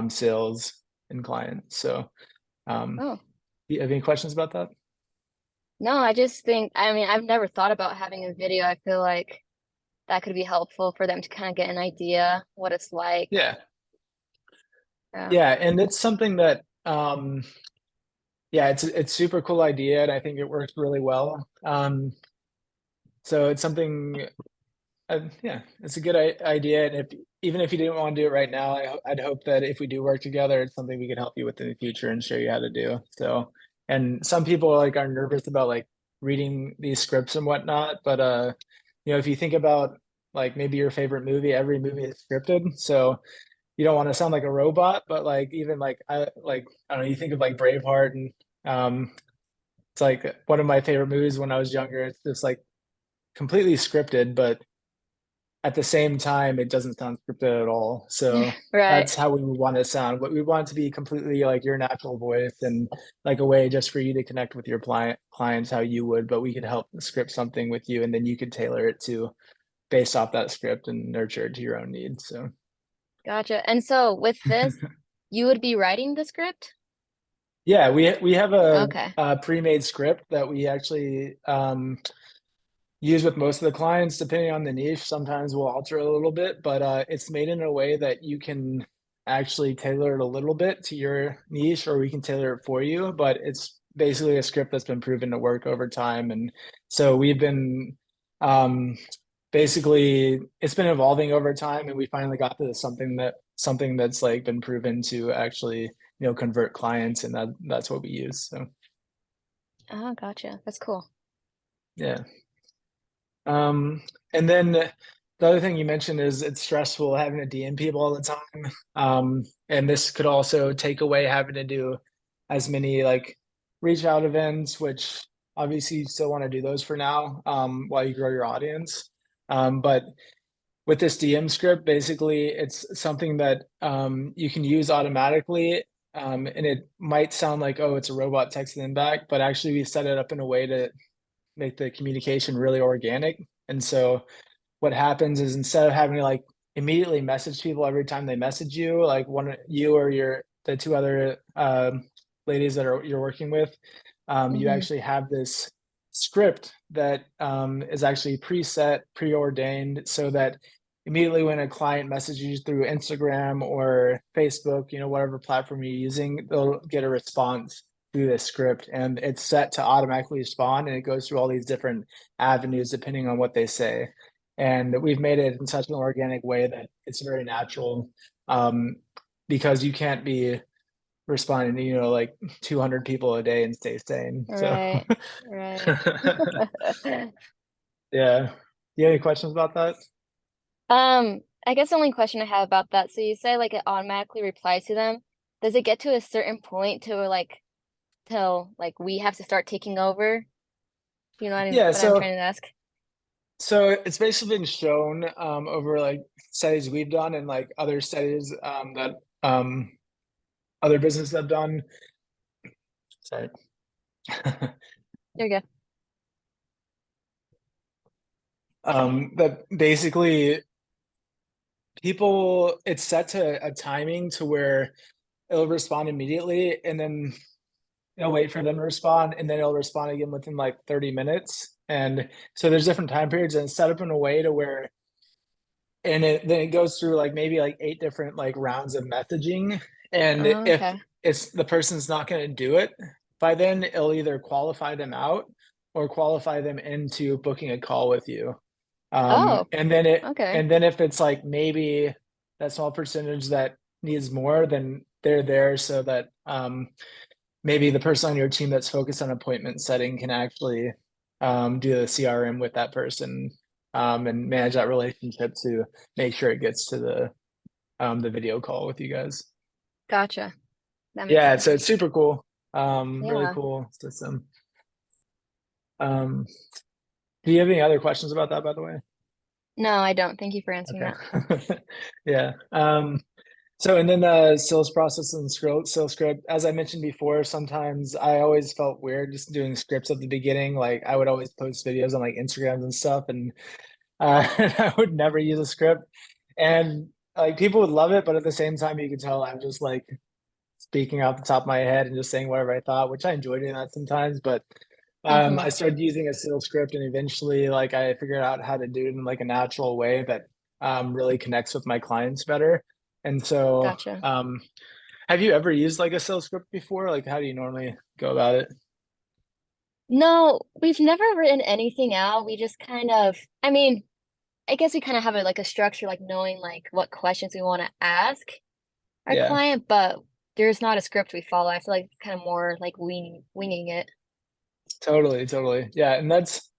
sales and clients. So, Oh, you have any questions about that? no, I just think, I mean, I've never thought about having a video. I feel like that could be helpful for them to kind of get an idea what it's like. Yeah. Yeah. Yeah. And it's something that, yeah, it's super cool idea, and I think it works really well. So it's something, yeah, it's a good idea. And if even if you didn't want to do it right now, I'd hope that if we do work together, it's something we could help you with in the future and show you how to do. So, and some people like are nervous about like reading these scripts and whatnot, but if you think about like maybe your favorite movie, every movie is scripted. So you don't want to sound like a robot, but like even I don't know, you think of like Braveheart and it's like one of my favorite movies when I was younger. It's just like completely scripted, but at the same time, it doesn't sound scripted at all. So Right. that's how we would want to sound. But we want it to be completely like your natural voice and like a way just for you to connect with your clients how you would. But we could help script something with you, and then you could tailor it to based off that script and nurture it to your own needs. So Gotcha. And so with this, you would be writing the script? yeah, we have Okay. a pre-made script that we actually use with most of the clients, depending on the niche. Sometimes we'll alter it a little bit, but it's made in a way that you can actually tailor it a little bit to your niche, or we can tailor it for you. But it's basically a script that's been proven to work over time. And so we've been um, basically it's been evolving over time, and we finally got to something that's like been proven to actually convert clients, and that's what we use. So Oh, gotcha. That's cool. yeah. Um, and then the other thing you mentioned is it's stressful having to DM people all the time. And this could also take away having to do as many like reach out events, which obviously you still want to do those for now, while you grow your audience. But with this DM script, basically it's something that you can use automatically. And it might sound like, oh, it's a robot texting them back, but actually we set it up in a way to make the communication really organic. And so what happens is instead of having to like immediately message people every time they message you, like one you or the two other ladies that you're working with, you Hmm. actually have this script that is actually preset, preordained, so that immediately when a client messages you through Instagram or Facebook, whatever platform you're using, they'll get a response through this script, and it's set to automatically respond, and it goes through all these different avenues depending on what they say. And we've made it in such an organic way that it's very natural, um, because you can't be responding to, like 200 people a day and stay sane. So Right. Right. yeah. Do you have any questions about that? I guess the only question I have about that, so you say like it automatically replies to them. Does it get to a certain point to like till like we have to start taking over? You know Yeah, what I'm so trying to ask? it's basically been shown over like studies we've done and like other studies that other businesses have done. Sorry. There you go. That basically people it's set to a timing to where it'll respond immediately, and then it'll wait for them to respond, and then it'll respond again within like 30 minutes. And so there's different time periods, and it's set up in a way to where and then it goes through like maybe like 8 different like rounds of messaging. And Oh, if okay. it's the person's not going to do it by then, it'll either qualify them out or qualify them into booking a call with you. Oh, okay. And then if it's like maybe that small percentage that needs more, then they're there so that maybe the person on your team that's focused on appointment setting can actually do the CRM with that person, and manage that relationship to make sure it gets to the video call with you guys. Gotcha. That makes Yeah, so sense. it's super cool. Really Yeah. cool system. Um, do you have any other questions about that, by the way? No, I don't. Thank you for answering that. Okay. Yeah. So and then sales process and sales script, as I mentioned before, sometimes I always felt weird just doing scripts at the beginning. Like I would always post videos on like Instagrams and stuff, and I would never use a script. And like people would love it, but at the same time, you could tell I'm just like speaking off the top of my head and just saying whatever I thought, which I enjoy doing that sometimes. But I Mm-hmm. started using a sales script, and eventually, like I figured out how to do it in like a natural way that really connects with my clients better. And so, Gotcha. have you ever used like a sales script before? Like, how do you normally go about it? No, we've never written anything out. We just kind of, I mean, I guess we kind of have a like a structure, like knowing like what questions we want to ask our Yeah, client, but there's not a script we follow. I feel like it's kind of more like winging it. totally, totally. Yeah, and that's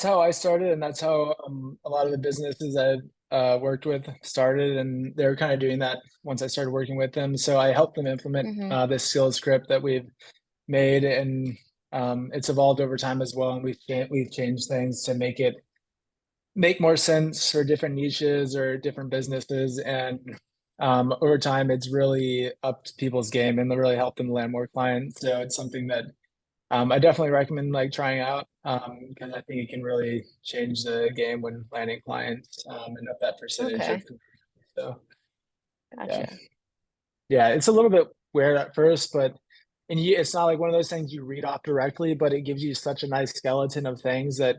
how I started, and that's how a lot of the businesses I've worked with started, and they're kind of doing that once I started working with them. So I helped them implement Mm-hmm. this skills script that we've made, and it's evolved over time as well. And we've changed things to make it make more sense for different niches or different businesses. And over time, it's really upped people's game and really helped them land more clients. So it's something that I definitely recommend like trying out because I think it can really change the game when landing clients and up that percentage of Okay. conversion. So yeah. Gotcha. Yeah, it's a little bit weird at first, but it's not like one of those things you read off directly, but it gives you such a nice skeleton of things that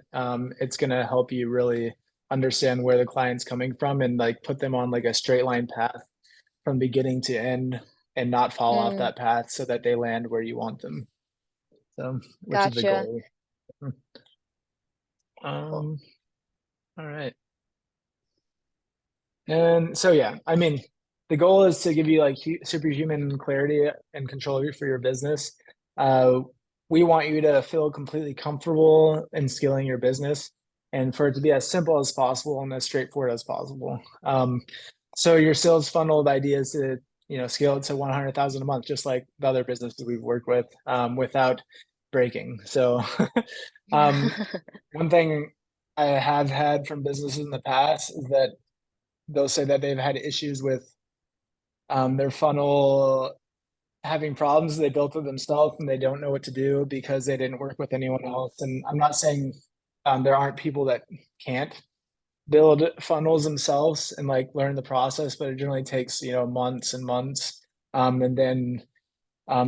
it's gonna help you really understand where the client's coming from and like put them on like a straight line path from beginning to end and not fall off Mm, that path so that they land where you want them. So, which is the gotcha. goal. Cool. Um, all right. And so, yeah, I mean, the goal is to give you like superhuman clarity and control for your business. Uh, we want you to feel completely comfortable in scaling your business and for it to be as simple as possible and as straightforward as possible. So your sales funnel, the idea is to, scale it to 100,000 a month, just like the other businesses we've worked with, without breaking. So, um, one thing I have had from businesses in the past is that they'll say that they've had issues with their funnel having problems. They built it themselves and they don't know what to do because they didn't work with anyone else. And I'm not saying there aren't people that can't build funnels themselves and like learn the process, but it generally takes, months and months. And then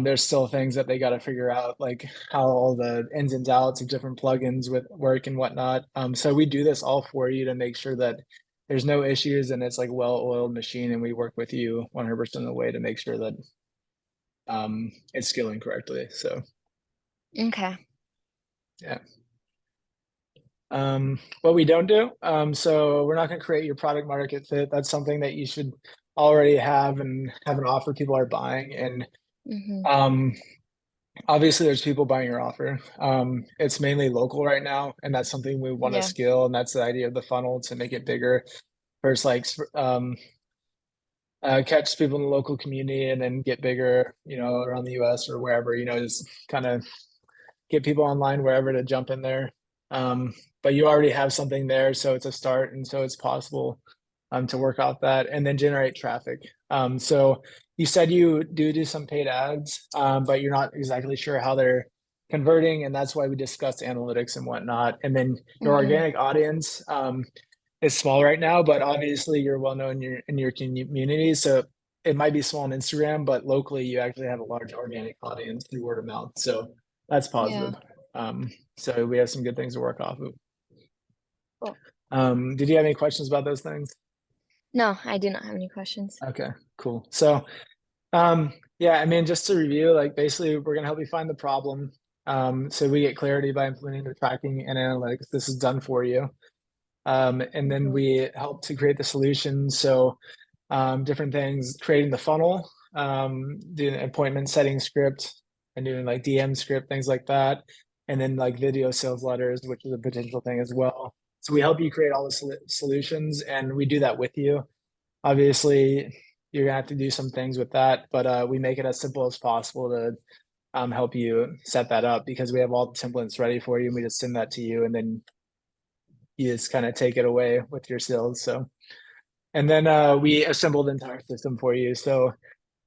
there's still things that they got to figure out, like how all the ins and outs of different plugins with work and whatnot. So we do this all for you to make sure that there's no issues and it's like well-oiled machine, and we work with you 100% of the way to make sure that it's scaling correctly. So Okay. yeah. What we don't do, so we're not going to create your product market fit. That's something that you should already have and have an offer people are buying. And Mm-hmm. um, obviously, there's people buying your offer. It's mainly local right now, and that's something we want to Yeah. scale, and that's the idea of the funnel to make it bigger. First, like catch people in the local community, and then get bigger, around the U.S. or wherever, just kind of get people online wherever to jump in there. But you already have something there, so it's a start, and so it's possible to work off that and then generate traffic. So you said you do some paid ads, but you're not exactly sure how they're converting, and that's why we discussed analytics and whatnot. And then your Mm-hmm. organic audience is small right now, but obviously you're well known in your community, so it might be small on Instagram, but locally you actually have a large organic audience through word of mouth. So that's Yeah. positive. Um, so we have some good things to work off of. Cool. Did you have any questions about those things? No, I do not have any questions. Okay, cool. So, yeah, I mean, just to review, like basically we're gonna help you find the problem. So we get clarity by implementing the tracking and analytics. This is done for you. And then Mm-hmm. we help to create the solution. So different things, creating the funnel, doing appointment setting script and doing like DM script, things like that. And then like video sales letters, which is a potential thing as well. So we help you create all the solutions and we do that with you. Obviously, you're gonna have to do some things with that, but we make it as simple as possible to help you set that up because we have all the templates ready for you and we just send that to you and then you just kind of take it away with your sales. So, and then we assemble the entire system for you. So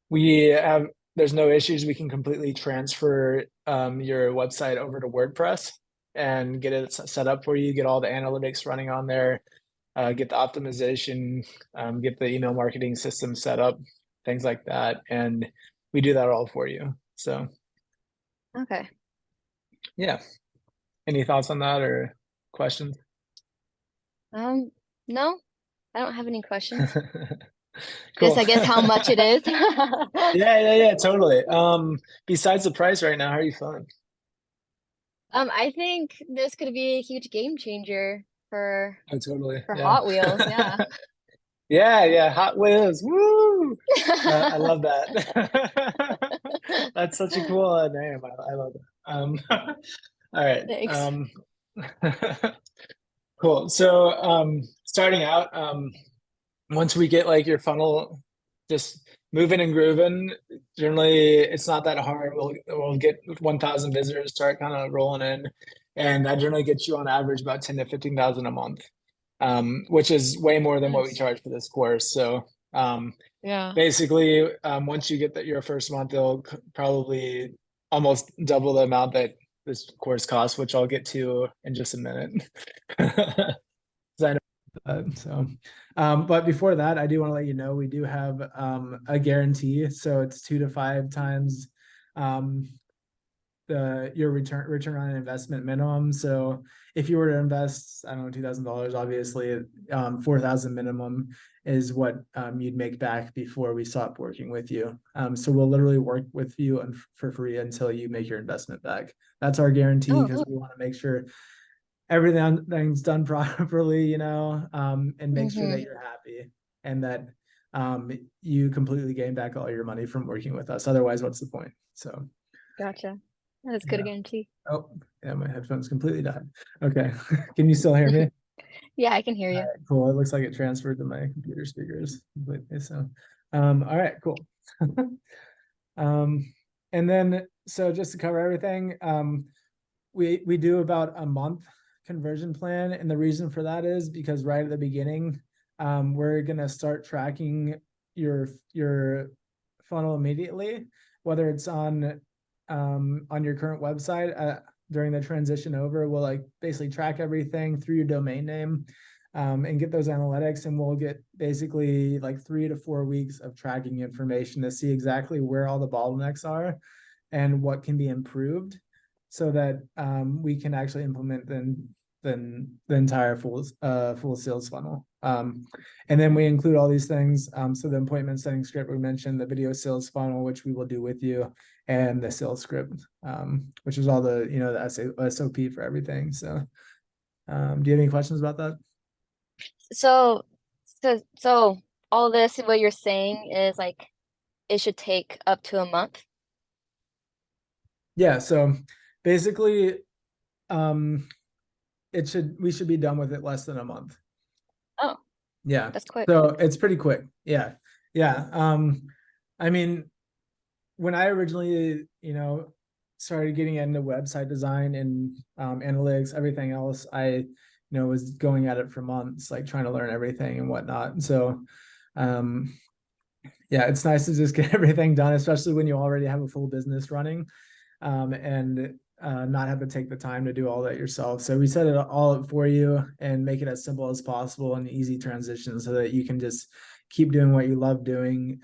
we have, there's no issues. We can completely transfer your website over to WordPress and get it set up for you, get all the analytics running on there, get the optimization, get the email marketing system set up, things like that. And we do that all for you. So Okay. yeah. Any thoughts on that or questions? No, I don't have any questions. Just Cool. I guess how much it is. Yeah, totally. Besides the price right now, how are you feeling? I think this could be a huge game changer Oh, totally. for Yeah. Hot Wheels. Yeah. Yeah, Hot Wheels. Woo! I love that. That's such a cool name. I love it. All right. Thanks. Cool. So, starting out, once we get like your funnel just moving and grooving, generally it's not that hard. We'll get 1,000 visitors start kind of rolling in, and that generally gets you on average about 10 to 15,000 a month, which is way more than what we Nice. charge for this course. So Yeah. basically, once you get your first month, it'll probably almost double the amount that this course costs, which I'll get to in just a minute. 'Cause I know so, but before that, I do want to let you know we do have a guarantee. So it's 2 to 5 times um, your return on investment minimum. So if you were to invest, I don't know, $2,000, obviously, 4,000 minimum is what you'd make back before we stop working with you. So we'll literally work with you for free until you make your investment back. That's our guarantee Oh, because cool. we want to make sure everything's done properly, and make sure that Mm-hmm. you're happy and that you completely gain back all your money from working with us. Otherwise, what's the point? So, Gotcha. That is good yeah. guarantee. Oh, yeah, my headphones completely died. Okay. Can you still hear me? Yeah, I can hear All you. right, cool. It looks like it transferred to my computer speakers completely. So, all right, cool. Um, and then, so just to cover everything, we do about a month conversion plan, and the reason for that is because right at the beginning, we're gonna start tracking your funnel immediately, whether it's on your current website. During the transition over, we'll like basically track everything through your domain name, and get those analytics, and we'll get basically like 3 to 4 weeks of tracking information to see exactly where all the bottlenecks are and what can be improved so that we can actually implement the entire full sales funnel. And then we include all these things. So the appointment setting script we mentioned, the video sales funnel, which we will do with you, and the sales script, which is all the SOP for everything. So do you have any questions about that? So, so all this, what you're saying is like it should take up to a month. Yeah. So basically, um, we should be done with it less than a month. Oh, Yeah. that's quick. So it's pretty quick. Yeah. Yeah. I mean, when I originally, started getting into website design and analytics, everything else, was going at it for months, like trying to learn everything and whatnot. And so, um, yeah, it's nice to just get everything done, especially when you already have a full business running, and not have to take the time to do all that yourself. So we set it all up for you and make it as simple as possible and easy transition so that you can just keep doing what you love doing,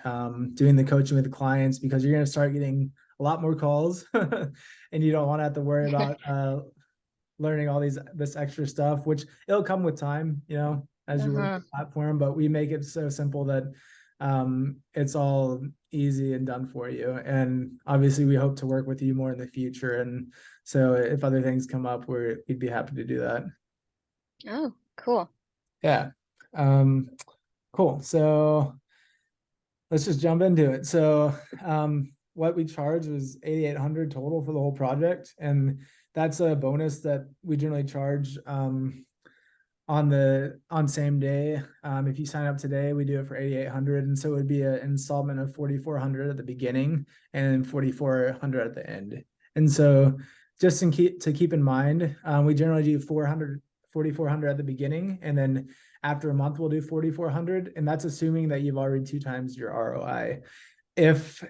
doing the coaching with the clients, because you're going to start getting a lot more calls and you don't want to have to worry about learning all this extra stuff, which it'll come with time, as you learn Uh-huh. the platform, but we make it so simple that it's all easy and done for you. And obviously we hope to work with you more in the future. And so if other things come up, we'd be happy to do that. Oh, cool. Yeah. Cool. So let's just jump into it. So what we charge was 8,800 total for the whole project. And that's a bonus that we generally charge on same day. If you sign up today, we do it for 8,800, and so it would be an installment of 4,400 at the beginning and 4,400 at the end. And so just to keep in mind, we generally do 4,400 at the beginning, and then after a month we'll do 4,400, and that's assuming that you've already 2 times your ROI. If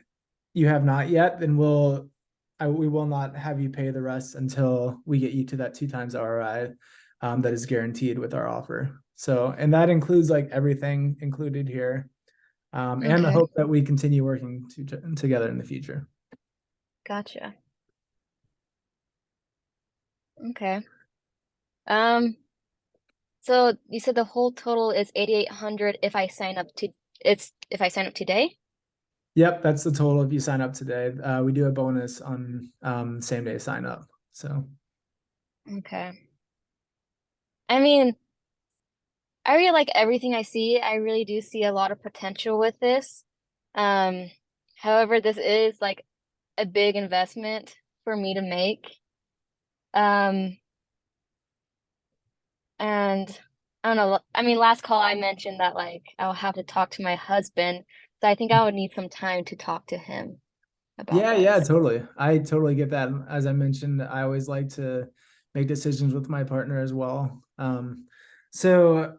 you have not yet, then we will not have you pay the rest until we get you to that 2 times ROI, that is guaranteed with our offer. So, and that includes like everything included here, and the Okay, hope that we continue working together in the future. gotcha. Okay. Um, so you said the whole total is 8,800 if I sign up to if I sign up today? Yep, that's the total if you sign up today. We do a bonus on same day sign up. So Okay. I mean, I really like everything I see. I really do see a lot of potential with this. Um, However, this is like a big investment for me to make. Um, and I don't know. I mean, last call I mentioned that like I'll have to talk to my husband. So I think I would need some time to talk to him about yeah, this. totally. I totally get that. As I mentioned, I always like to make decisions with my partner as well. So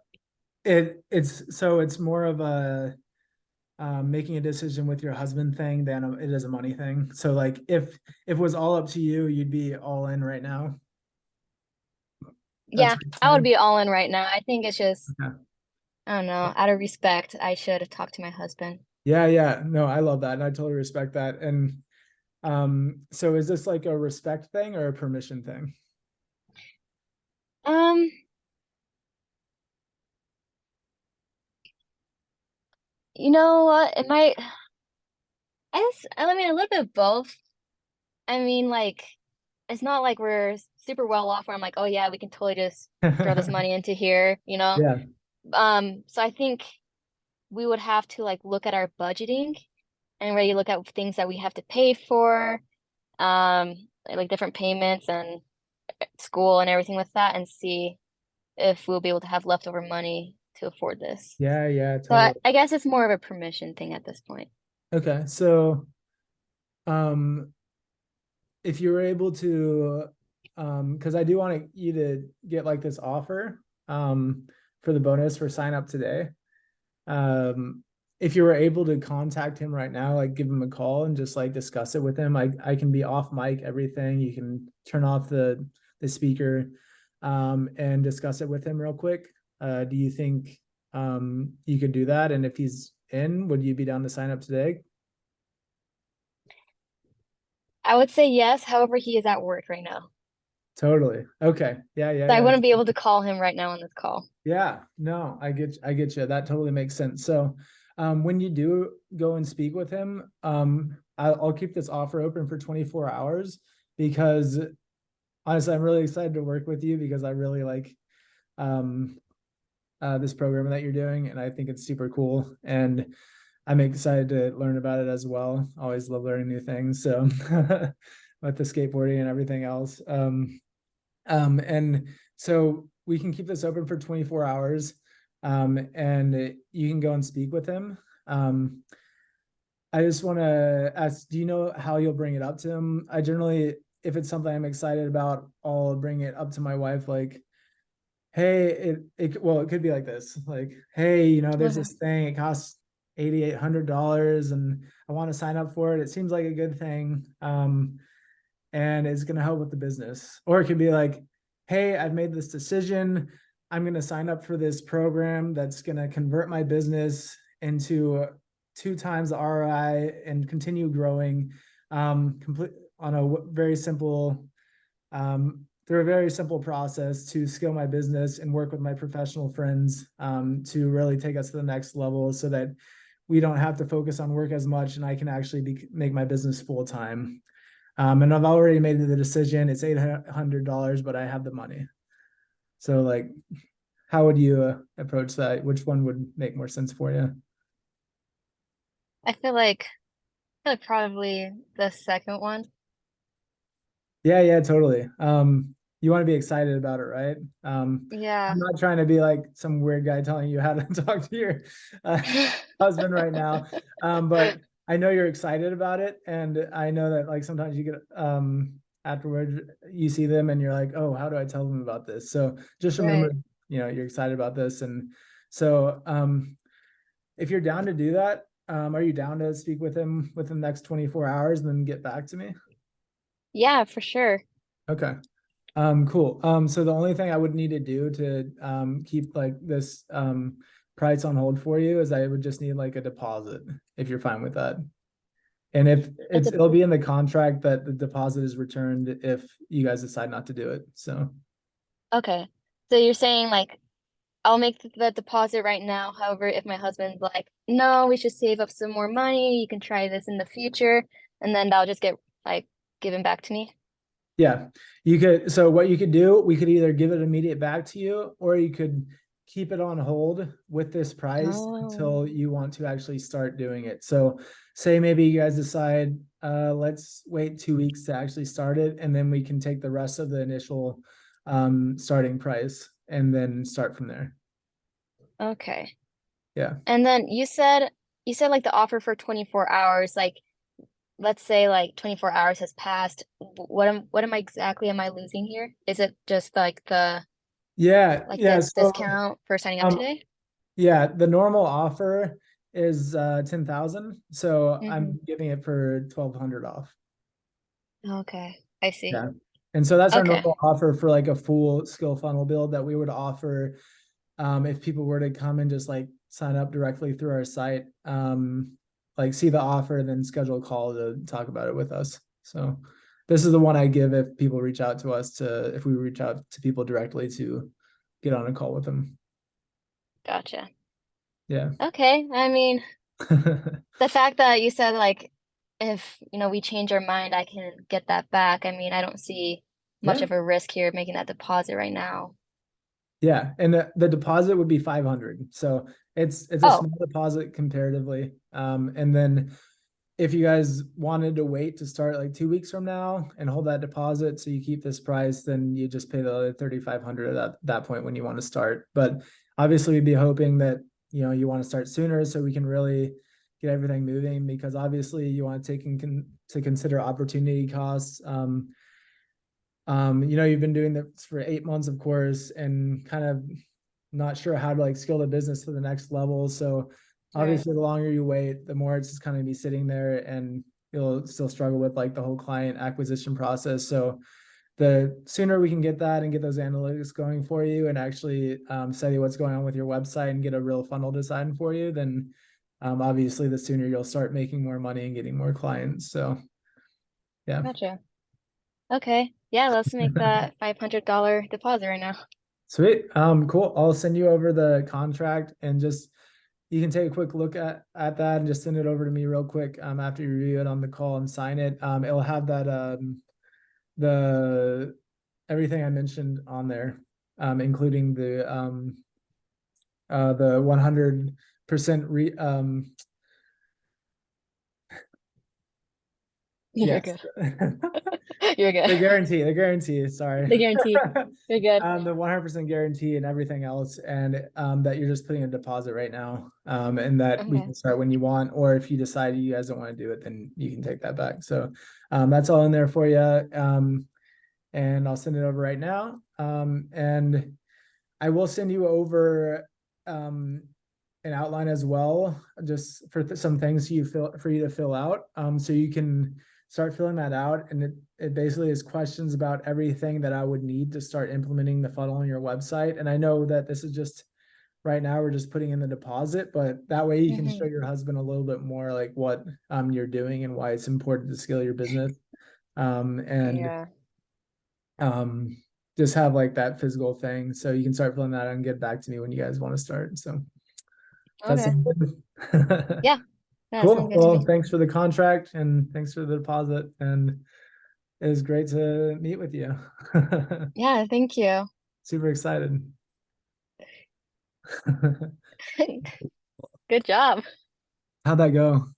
it's more of a making a decision with your husband thing than it is a money thing. So like if it was all up to you, you'd be all in right now. That's Yeah, what you're I would saying. be all in right now. I think it's just, Okay. I don't know, out of respect, I should talk to my husband. Yeah. No, I love that. And I totally respect that. And so is this like a respect thing or a permission thing? Um, you know what? It might, I mean, a little bit of both. I mean, like, it's not like we're super well off where I'm like, oh yeah, we can totally just throw this money into here, you know? Yeah. So I think we would have to like look at our budgeting and really look at things that we have to pay for, like different payments and school and everything with that, and see if we'll be able to have leftover money to afford this. Yeah, So totally. I guess it's more of a permission thing at this point. Okay. So um if you were able to, because I do want you to get like this offer for the bonus for sign up today. If you were able to contact him right now, like give him a call and just like discuss it with him, I can be off mic, everything. You can turn off the speaker, and discuss it with him real quick. Do you think you could do that? And if he's in, would you be down to sign up today? I would say yes, however, he is at work right now. Totally. Okay. So I Yeah. wouldn't be able to call him right now on this call. Yeah, no, I get you. That totally makes sense. So, when you do go and speak with him, I'll keep this offer open for 24 hours because honestly, I'm really excited to work with you because I really like um, this program that you're doing, and I think it's super cool. And I'm excited to learn about it as well. Always love learning new things. So, with the skateboarding and everything else. And so we can keep this open for 24 hours, and you can go and speak with him. Um, I just want to ask, do you know how you'll bring it up to him? I generally, if it's something I'm excited about, I'll bring it up to my wife, like, hey, well, it could be like this, like, hey, there's Okay. this thing, it costs $8,800 and I want to sign up for it. It seems like a good thing. And it's going to help with the business. Or it could be like, hey, I've made this decision. I'm going to sign up for this program that's going to convert my business into 2 times the ROI and continue growing, complete on a very simple, through a very simple process to scale my business and work with my professional friends, to really take us to the next level so that we don't have to focus on work as much and I can actually make my business full time. And I've already made the decision. It's $800, but I have the money. So, like, how would you approach that? Which one would make more sense for you? I feel like probably the second one. Yeah, totally. you want to be excited about it, right? I'm Yeah. not trying to be like some weird guy telling you how to talk to your uh, husband right now. But I know you're excited about it, and I know that like sometimes you get afterwards you see them and you're like, oh, how do I tell them about this? So just remember, Right. you're excited about this, and so if you're down to do that, are you down to speak with him within the next 24 hours and then get back to me? Yeah, for sure. Okay. Cool. So the only thing I would need to do to keep like this price on hold for you is I would just need like a deposit if you're fine with that. And if It's it'll be in the contract that the deposit is returned if you guys decide not to do it. So okay. So you're saying like I'll make the deposit right now. However, if my husband's like, no, we should save up some more money, you can try this in the future, and then that'll just get like given back to me. yeah, you could. So what you could do, we could either give it immediate back to you, or you could keep it on hold with this price Oh, until you want to actually start doing it. So say maybe you guys decide, let's wait 2 weeks to actually start it, and then we can take the rest of the initial starting price and then start from there. okay. Yeah. And then you said like the offer for 24 hours, like let's say like 24 hours has passed. What am I exactly am I losing here? Is it just Yeah, like yeah. the So discount for signing up um today? yeah, the normal offer is 10,000. So Mm-hmm. I'm giving it for 1,200 off. Okay, I see. Yeah. And so that's our Okay, normal offer for like a full skill funnel build that we would offer if people were to come and just like sign up directly through our site, like see the offer and then schedule a call to talk about it with us. So this is the one I give if people reach out to us if we reach out to people directly to get on a call with them. gotcha. Yeah. Okay, I mean, the fact that you said like if we change our mind, I can get that back. I mean, I don't see much Yeah. of a risk here making that deposit right now. Yeah. And the deposit would be 500. So it's a Oh, small deposit comparatively. And then if you guys wanted to wait to start like 2 weeks from now and hold that deposit so you keep this price, then you just pay the other 3,500 at that point when you want to start. But obviously we'd be hoping that you want to start sooner so we can really get everything moving, because obviously you want to take to consider opportunity costs. You've been doing this for 8 months, of course, and kind of not sure how to like scale the business to the next level. So right. obviously the longer you wait, the more it's just kind of be sitting there and you'll still struggle with like the whole client acquisition process. So the sooner we can get that and get those analytics going for you and actually study what's going on with your website and get a real funnel designed for you, then obviously the sooner you'll start making more money and getting more clients. So yeah. Gotcha. Okay. Yeah, let's make that $500 deposit right now. Sweet. Cool. I'll send you over the contract and just you can take a quick look at that and just send it over to me real quick after you review it on the call and sign it. It'll have that the everything I mentioned on there, including the 100% You're yes. good. You're good. The guarantee, sorry. The guarantee. You're good. The 100% guarantee and everything else, and that you're just putting a deposit right now, and that we Okay. can start when you want, or if you decide you guys don't want to do it, then you can take that back. So that's all in there for you, and I'll send it over right now, and I will send you over an outline as well, just for some things for you to fill out, so you can start filling that out. And it basically is questions about everything that I would need to start implementing the funnel on your website. And I know that this is just right now we're just putting in the deposit, but that way you can show Hmm. your husband a little bit more like what you're doing and why it's important to scale your business. And Yeah. um just have like that physical thing so you can start filling that out and get back to me when you guys want to start. So that's Okay. good. Yeah. Yeah, sounds Cool. good to Well, me. thanks for the contract and thanks for the deposit. And it was great to meet with you. Yeah, thank you. Super excited. Good job. How'd that go?